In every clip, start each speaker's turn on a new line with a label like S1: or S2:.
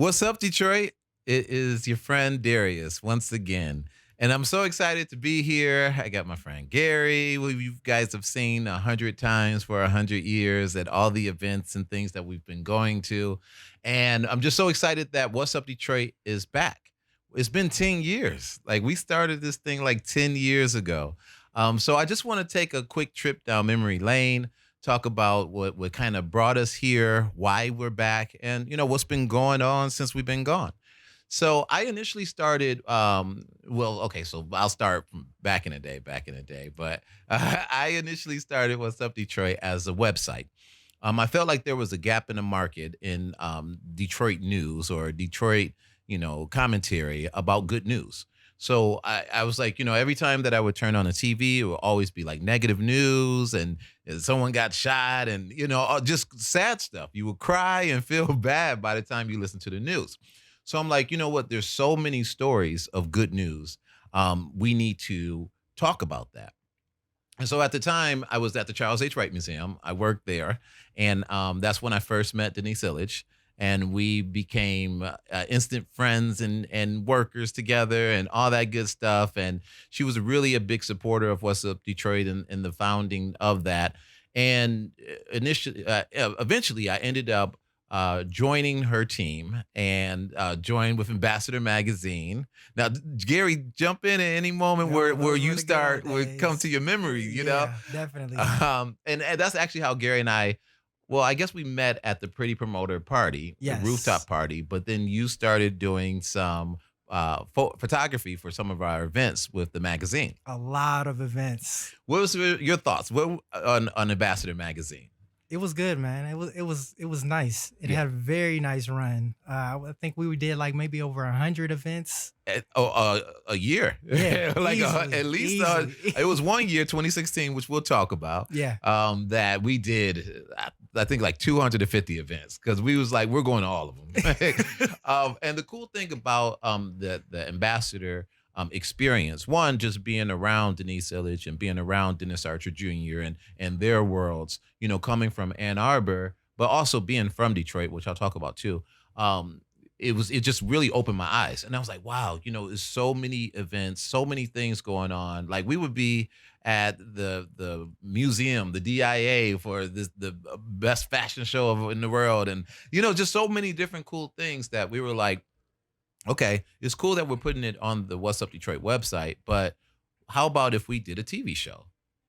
S1: What's up, Detroit? It is your friend Darius once again. And I'm so excited to be here. I got my friend Gary, who you guys have seen 100 times for 100 years at all the events and things that we've been going to. And I'm just so excited that What's Up Detroit is back. It's been 10 years. Like we started this thing like 10 years ago. So I just want to take a quick trip down memory lane, talk about what kind of brought us here, why we're back, and what's been going on since we've been gone. So I initially started. Well, okay, so I'll start from back in the day. But I initially started What's Up Detroit as a website. I felt like there was a gap in the market in Detroit news or Detroit, commentary about good news. So I was like, every time that I would turn on the TV, it would always be like negative news and someone got shot and, just sad stuff. You would cry and feel bad by the time you listen to the news. So I'm like, you know what? There's so many stories of good news. We need to talk about that. And so at the time, I was at the Charles H. Wright Museum. I worked there, and that's when I first met Denise Illich, and we became instant friends and workers together, and all that good stuff. And she was really a big supporter of What's Up Detroit and the founding of that. And eventually, I ended up joining her team and joined with Ambassador Magazine. Now, Gary, jump in at any moment
S2: Yo,
S1: where
S2: those
S1: you
S2: were the good old
S1: start, where it come to
S2: days.
S1: your memory,
S2: Yeah, definitely.
S1: and that's actually how Gary and I. Well, I guess we met at the Pretty Promoter party, the rooftop
S2: Yes,
S1: party, but then you started doing some photography for some of our events with the magazine.
S2: a lot of events.
S1: What was your thoughts on Ambassador Magazine?
S2: It was good, man. It was nice. It
S1: Yeah.
S2: had a very nice run. I think we did like maybe over 100 events.
S1: A year,
S2: Yeah,
S1: like
S2: easily,
S1: at least
S2: easily.
S1: it was one year, 2016, which we'll talk about.
S2: Yeah,
S1: That we did, I think like 250 events because we was like we're going to all of them. And the cool thing about the ambassador experience, one, just being around Denise Illich and being around Dennis Archer Jr. and their worlds, coming from Ann Arbor, but also being from Detroit, which I'll talk about too. Um, it just really opened my eyes, and I was like, wow, there's so many events, so many things going on. Like we would be at the museum, the DIA for the best fashion show in the world, and just so many different cool things that we were like, okay, it's cool that we're putting it on the What's Up Detroit website, but how about if we did a TV show?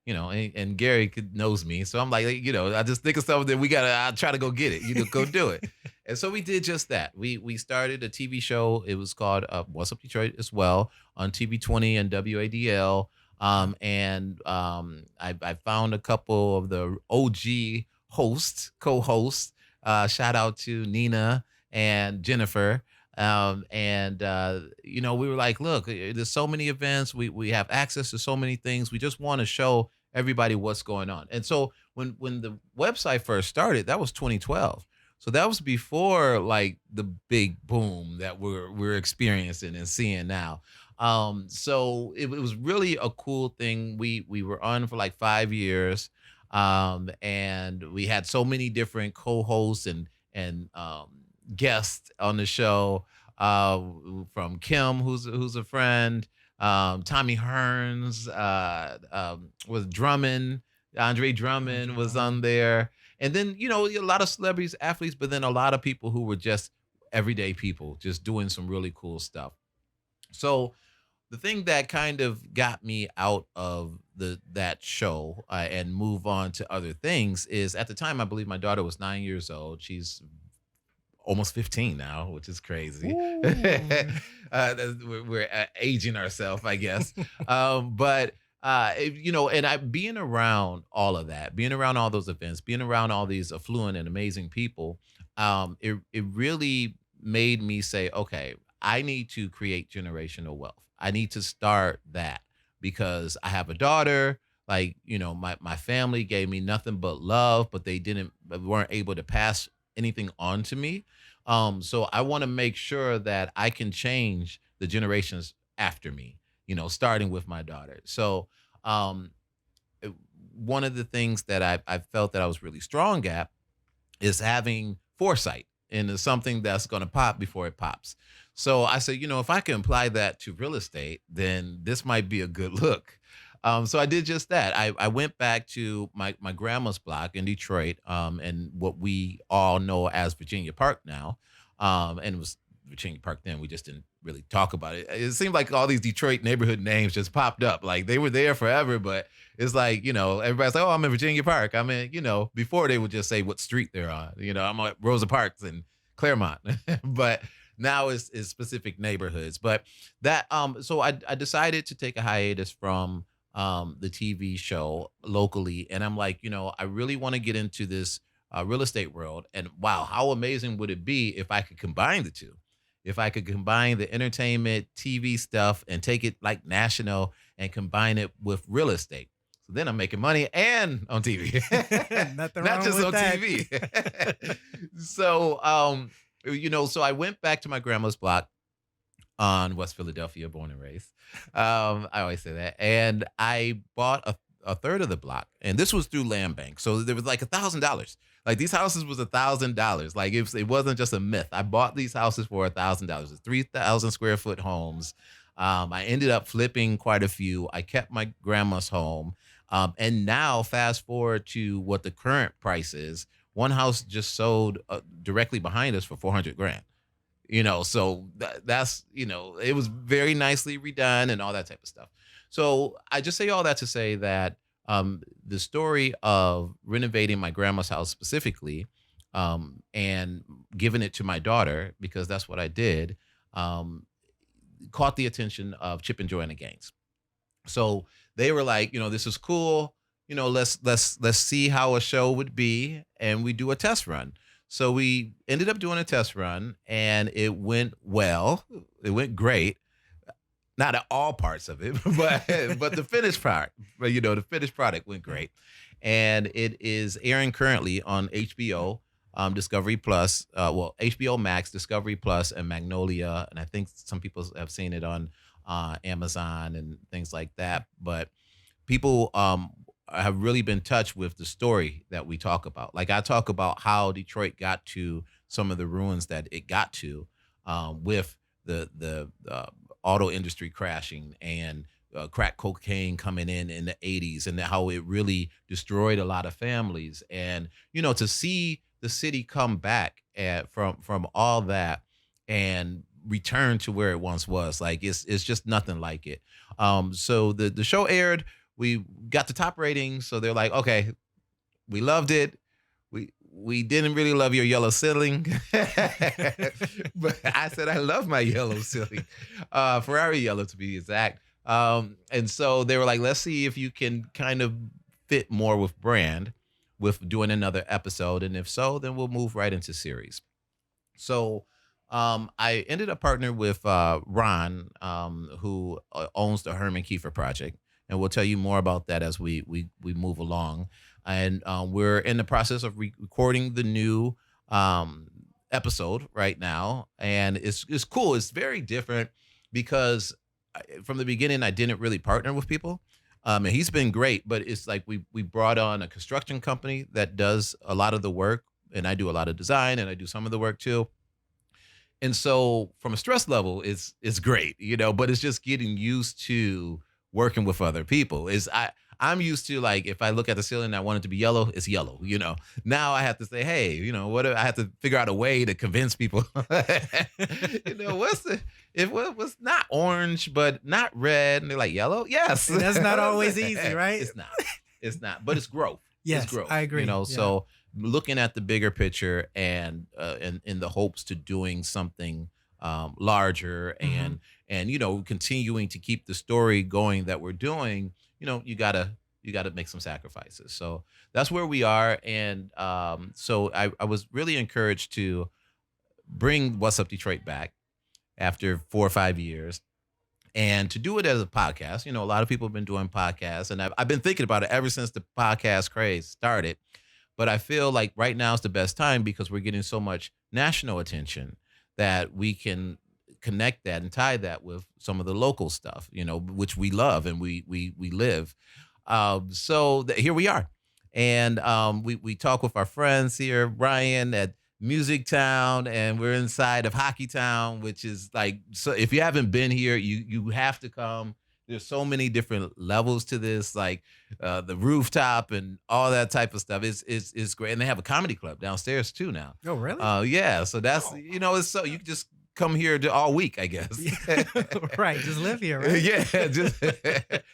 S1: And Gary knows me, so I'm like, I just think of something that I try to go get it, go do it. And so we did just that. We started a TV show. It was called What's Up Detroit as well on TV 20 and WADL. I found a couple of the OG co-hosts. Shout out to Nina and Jennifer. We were like, look, there's so many events. We have access to so many things. We just want to show everybody what's going on. And so when the website first started, that was 2012. So that was before like the big boom that we're experiencing and seeing now. So it was really a cool thing. We were on for like 5 years, and we had so many different co-hosts and guests on the show. From Kim, who's a friend, Tommy Hearns, was Drummond, Andre Drummond
S2: Andre
S1: was on
S2: Drummond.
S1: there, and then a lot of celebrities, athletes, but then a lot of people who were just everyday people, just doing some really cool stuff. So the thing that kind of got me out of that show and move on to other things is at the time I believe my daughter was 9 years old. She's almost 15 now, which is crazy.
S2: Ooh.
S1: We're aging ourselves, I guess. But and I being around all of that, being around all those events, being around all these affluent and amazing people, it really made me say, okay, I need to create generational wealth. I need to start that because I have a daughter. Like, my family gave me nothing but love, but weren't able to pass anything on to me. So I want to make sure that I can change the generations after me, starting with my daughter. So um, one of the things that I felt that I was really strong at is having foresight. into something that's going to pop before it pops. So I said, if I can apply that to real estate, then this might be a good look. So I did just that. I went back to my grandma's block in Detroit, and what we all know as Virginia Park now, and it was Virginia Park then. We just didn't really talk about it. It seemed like all these Detroit neighborhood names just popped up. Like they were there forever, but it's like, everybody's like, oh, I'm in Virginia Park. I'm in, before they would just say what street they're on. I'm at Rosa Parks and Claremont. But now it's specific neighborhoods. But that so I decided to take a hiatus from the TV show locally. And I'm like, I really want to get into this real estate world. And wow, how amazing would it be if I could combine the two? If I could combine the entertainment TV stuff and take it like national and combine it with real estate. So then I'm making money and on TV,
S2: Nothing
S1: not
S2: wrong
S1: just
S2: with
S1: on
S2: that.
S1: TV. So, so I went back to my grandma's block on West Philadelphia, born and raised. I always say that. And I bought a third of the block. And this was through Land Bank. So there was like $1,000. Like these houses was $1,000. Like it wasn't just a myth. I bought these houses for $1,000. It's 3,000 square foot homes. I ended up flipping quite a few. I kept my grandma's home. And now fast forward to what the current price is. One house just sold directly behind us for 400 grand. So that's it was very nicely redone and all that type of stuff. So I just say all that to say that the story of renovating my grandma's house specifically, and giving it to my daughter, because that's what I did, um, caught the attention of Chip and Joanna Gaines. So they were like, this is cool. Let's see how a show would be, and we do a test run. So we ended up doing a test run, and it went well. It went great. Not at all parts of it, but the finished product, the finished product went great, and it is airing currently on HBO, Discovery Plus, HBO Max, Discovery Plus, and Magnolia, and I think some people have seen it on Amazon and things like that. But people have really been touched with the story that we talk about. Like I talk about how Detroit got to some of the ruins that it got to, with the auto industry crashing and crack cocaine coming in the 80s, and how it really destroyed a lot of families. And to see the city come back from all that and return to where it once was, like it's just nothing like it. So the show aired. We got the top ratings, so they're like, okay, we loved it. We didn't really love your yellow ceiling, but I said I love my yellow ceiling, Ferrari yellow to be exact. And so they were like, let's see if you can kind of fit more with brand, with doing another episode, and if so, then we'll move right into series. So I ended up partnering with Ron, who owns the Herman Kiefer Project, and we'll tell you more about that as we move along. And we're in the process of recording the new episode right now, and it's cool. It's very different because from the beginning I didn't really partner with people. And he's been great, but it's like we brought on a construction company that does a lot of the work, and I do a lot of design, and I do some of the work too. And so from a stress level, it's great, but it's just getting used to working with other people. I'm used to, like, if I look at the ceiling and I want it to be yellow, it's yellow. Now I have to say, hey, what I have to figure out a way to convince people. What's the if what was not orange but not red, and they're like yellow? Yes.
S2: That's not always easy, right?
S1: It's not. It's not, but it's growth. It's
S2: Yes,
S1: growth.
S2: I agree. Yeah.
S1: So looking at the bigger picture, and in the hopes to doing something larger,
S2: Mhm.
S1: and continuing to keep the story going that we're doing. You gotta make some sacrifices. So that's where we are. And so I was really encouraged to bring What's Up Detroit back after 4 or 5 years, and to do it as a podcast. A lot of people have been doing podcasts, and I've been thinking about it ever since the podcast craze started. But I feel like right now is the best time because we're getting so much national attention that we can connect that and tie that with some of the local stuff, which we love and we live. So here we are, and we talk with our friends here, Brian, that Music Town, and we're inside of Hockey Town, which is like, so if you haven't been here, you have to come. There's so many different levels to this, like the rooftop and all that type of stuff. It's great, and they have a comedy club downstairs too now.
S2: Oh, really?
S1: Yeah, so that's
S2: Oh,
S1: it's so you can just come here all week, I guess.
S2: yeah. Right. Just live here, right?
S1: Yeah, just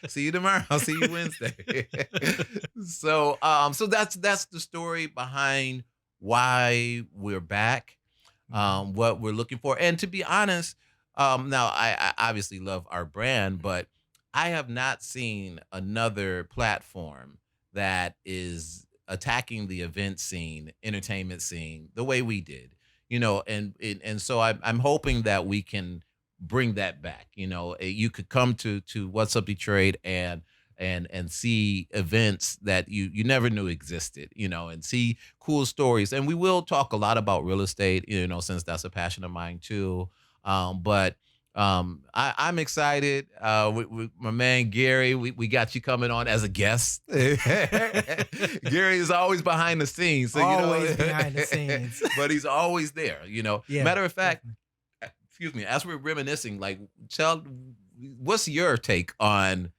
S1: see you tomorrow. I'll see you Wednesday. So that's the story behind why we're back,
S2: Mhm.
S1: what we're looking for. And to be honest, now I obviously love our brand, but I have not seen another platform that is attacking the event scene, entertainment scene the way we did. And so I'm hoping that we can bring that back. You could come to What's Up Detroit and see events that you never knew existed, and see cool stories. And we will talk a lot about real estate, since that's a passion of mine too. But I'm excited. With my man Gary, we got you coming on as a guest. Gary is always behind the scenes, so
S2: Always behind the scenes.
S1: but he's always there.
S2: Yeah,
S1: Matter of fact,
S2: definitely.
S1: excuse me, as we're reminiscing, like, tell, what's your take on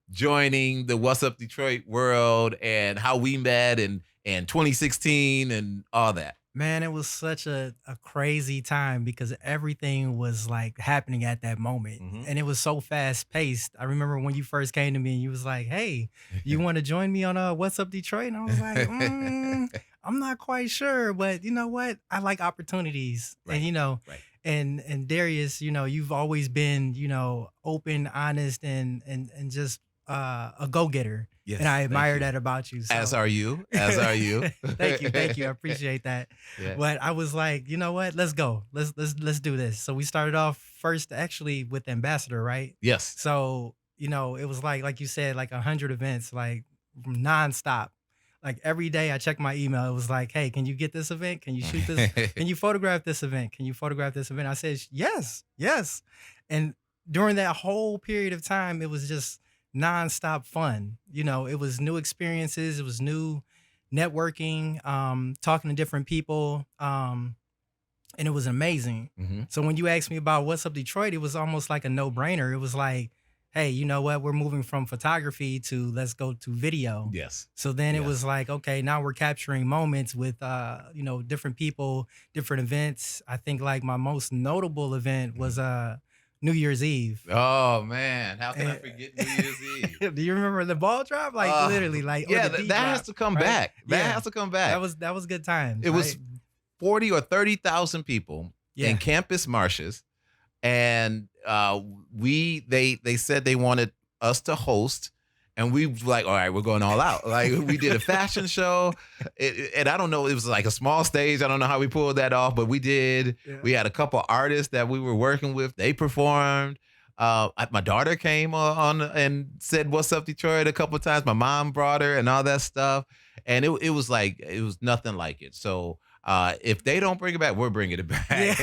S1: joining the What's Up Detroit world and how we met and 2016 and all that?
S2: Man, it was such a crazy time because everything was like happening at that moment.
S1: Hmm.
S2: And it was so fast paced. I remember when you first came to me and you was like, "Hey, you want to join me on What's Up Detroit?" And I was like, I'm not quite sure, but you know what? I like opportunities. And
S1: Right, right.
S2: and Darius, you've always been, open, honest, and just a go-getter. And
S1: Yes,
S2: I
S1: thank
S2: admire
S1: you.
S2: that about you.
S1: As
S2: So
S1: are you. As are you.
S2: thank you. I appreciate that.
S1: Yeah.
S2: But I was like, you know what? Let's go. Let's do this. So we started off first actually with Ambassador, right?
S1: Yes.
S2: So, it was like you said, like 100 events, like nonstop. Like every day I checked my email. It was like, hey, can you get this event? Can you shoot this? Can you photograph this event? Can you photograph this event? I said, yes, yes. And during that whole period of time, it was just nonstop fun. It was new experiences, it was new networking, talking to different people, and it was amazing.
S1: Hmm.
S2: So when you asked me about What's Up Detroit, it was almost like a no-brainer. It was like, hey, you know what? We're moving from photography to let's go to video.
S1: Yes.
S2: So then it was
S1: Yes.
S2: like, okay, now we're capturing moments with different people, different events. I think like my most notable event
S1: Mhm.
S2: was New Year's Eve.
S1: Oh man, how can I
S2: Eh,
S1: forget New Year's Eve?
S2: do you remember the ball drop? Like literally, like or
S1: Yeah,
S2: the D
S1: that has
S2: drop,
S1: to come
S2: right?
S1: back. That
S2: Yeah,
S1: has to come back.
S2: that was good times,
S1: It was
S2: right?
S1: 40 or 30,000 people in
S2: Yeah.
S1: campus marshes, and they said they wanted us to host, and we were like, all right, we're going all out. Like, we did a fashion show, and I don't know, it was like a small stage. I don't know how we pulled that off, but we did.
S2: Yeah.
S1: We had a couple artists that we were working with. They performed. My daughter came on and said, "What's up, Detroit?" a couple of times. My mom brought her and all that stuff, and it was like, it was nothing like it. So if they don't bring it back, we're bringing it back.
S2: Yeah.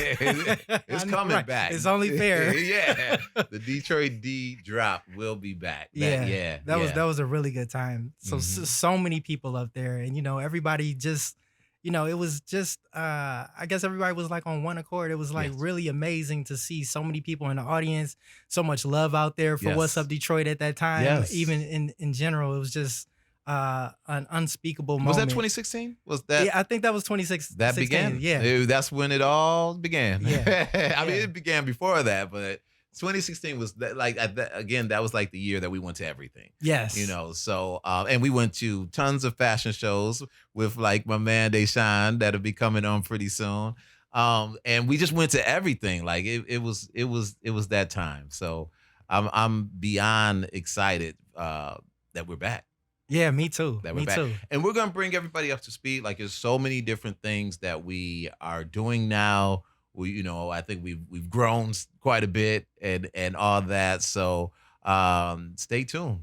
S1: It's
S2: I know,
S1: coming
S2: right.
S1: back.
S2: It's only fair.
S1: Yeah, the Detroit D drop will be back.
S2: Yeah,
S1: Yeah,
S2: that
S1: yeah.
S2: was a really good time. So
S1: Hmm.
S2: so many people up there, and everybody just, it was just, I guess everybody was like on one accord. It was like
S1: Yes,
S2: really amazing to see so many people in the audience, so much love out there for What's Up
S1: yes,
S2: Detroit at that time. Even
S1: yes.
S2: in general, it was just an unspeakable
S1: Was that
S2: moment.
S1: 2016? Was that
S2: Yeah, I think that was
S1: that
S2: 16.
S1: began?
S2: Yeah,
S1: That's when it all began.
S2: yeah,
S1: I mean,
S2: yeah.
S1: it began before that, but 2016 was that, like, again, that was like the year that we went to everything.
S2: Yes.
S1: So and we went to tons of fashion shows with like my man Deshaun that'll be coming on pretty soon. And we just went to everything. Like, it was that time. So I'm beyond excited that we're back.
S2: Yeah, me too.
S1: That we're
S2: Me
S1: back.
S2: too.
S1: And we're gonna bring everybody up to speed. Like, there's so many different things that we are doing now. I think we've grown quite a bit and all that. So stay tuned.